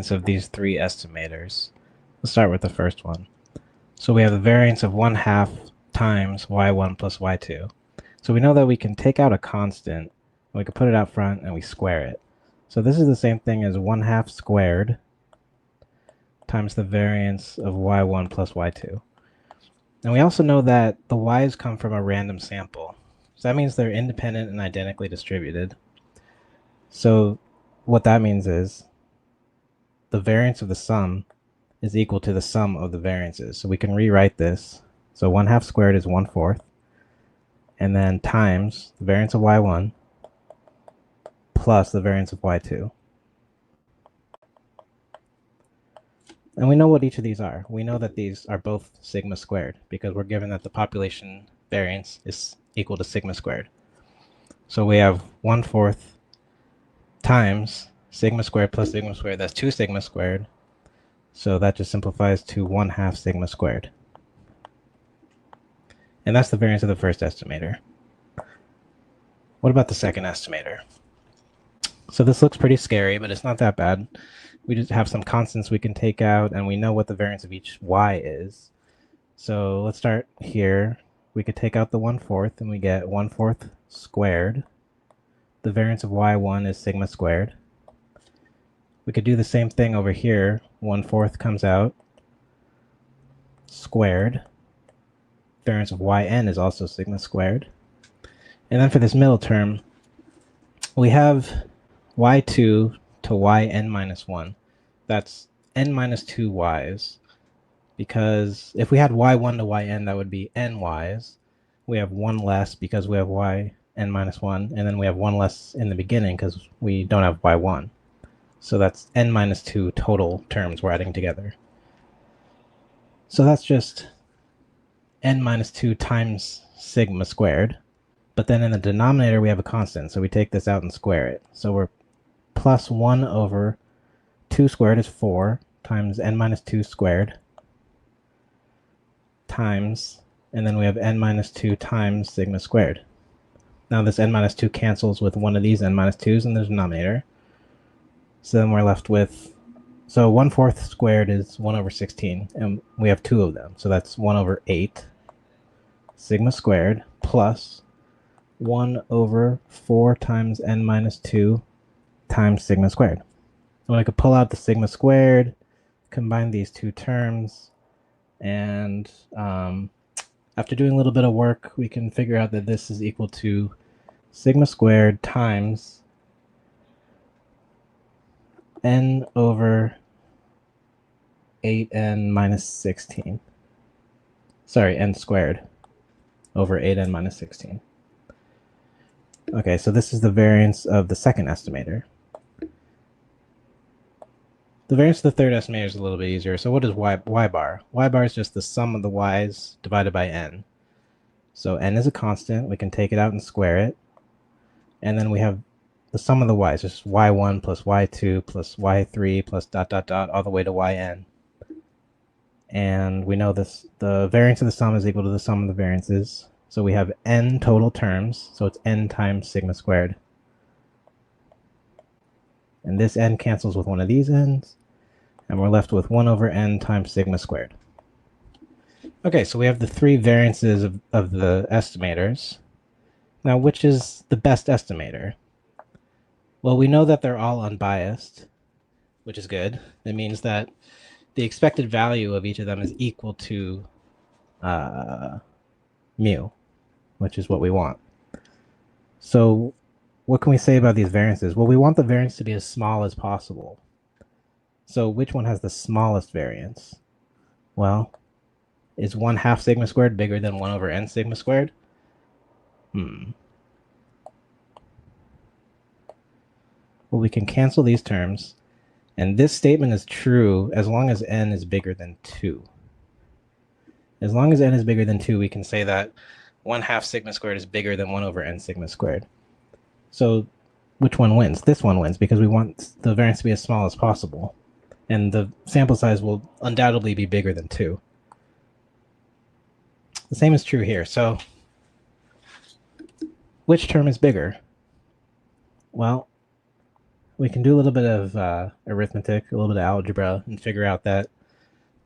variance of these three estimators. Let's start with the first one. So we have the variance of 1/2 times y1 plus y2. So we know that we can take out a constant, and we can put it out front, and we square it. So this is the same thing as 1/2 squared times the variance of y1 plus y2. And we also know that the y's come from a random sample. So that means they're independent and identically distributed. So what that means is the variance of the sum is equal to the sum of the variances. So we can rewrite this. So 1/2 squared is 1/4. And then times the variance of y1 plus the variance of y2. And we know what each of these are. We know that these are both sigma squared because we're given that the population variance is equal to sigma squared. So we have 1/4 times sigma squared plus sigma squared. That's 2 sigma squared. So that just simplifies to 1/2 sigma squared. And that's the variance of the first estimator. What about the second estimator? So this looks pretty scary, but it's not that bad. We just have some constants we can take out, and we know what the variance of each y is. So let's start here. We could take out the 1/4, and we get 1/4 squared. The variance of y1 is sigma squared. We could do the same thing over here. 1/4 comes out, squared. Variance of yn is also sigma squared. And then for this middle term, we have y2 to yn minus 1. That's n minus 2 y's. Because if we had y1 to yn, that would be n y's. We have 1 less because we have yn minus 1. And then we have 1 less in the beginning because we don't have y1. So that's n minus 2 total terms we're adding together. So that's just n minus 2 times sigma squared. But then in the denominator, we have a constant. So we take this out and square it. So we're plus 1 over 2 squared is 4 times n minus 2 squared times, and then we have n minus 2 times sigma squared. Now this n minus 2 cancels with one of these n minus 2's in the denominator. So then we're left with, so 1/4 squared is 1 over 16, and we have 2 of them. So that's 1 over 8 sigma squared plus 1 over 4 times n minus 2 times sigma squared. So I could pull out the sigma squared, combine these two terms, and after doing a little bit of work, we can figure out that this is equal to sigma squared times n over 8n minus 16. Sorry, n squared over 8n minus 16. Okay, so this is the variance of the second estimator. The variance of the third estimator is a little bit easier. So what is y bar? Y bar is just the sum of the y's divided by n. So n is a constant. We can take it out and square it. And then we have the sum of the y's, just y1 plus y2 plus y3 plus dot dot dot all the way to yn. And we know this, the variance of the sum is equal to the sum of the variances. So we have n total terms, so it's n times sigma squared. And this n cancels with one of these n's, and we're left with 1 over n times sigma squared. Okay, so we have the three variances of the estimators. Now, which is the best estimator? Well, we know that they're all unbiased, which is good. It means that the expected value of each of them is equal to mu, which is what we want. So what can we say about these variances? Well, we want the variance to be as small as possible. So which one has the smallest variance? Well, is 1/2 sigma squared bigger than 1 over n sigma squared? Well, we can cancel these terms, and this statement is true as long as n is bigger than 2. As long as n is bigger than 2, we can say that 1/2 sigma squared is bigger than 1 over n sigma squared. So which one wins? This one wins because we want the variance to be as small as possible. And the sample size will undoubtedly be bigger than 2. The same is true here. So which term is bigger? Well, we can do a little bit of arithmetic, a little bit of algebra, and figure out that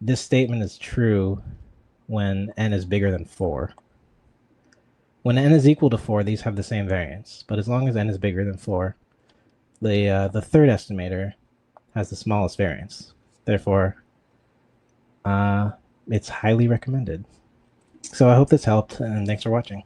this statement is true when n is bigger than 4. When n is equal to 4, these have the same variance, but as long as n is bigger than 4, the third estimator has the smallest variance. Therefore, it's highly recommended. So I hope this helped, and thanks for watching.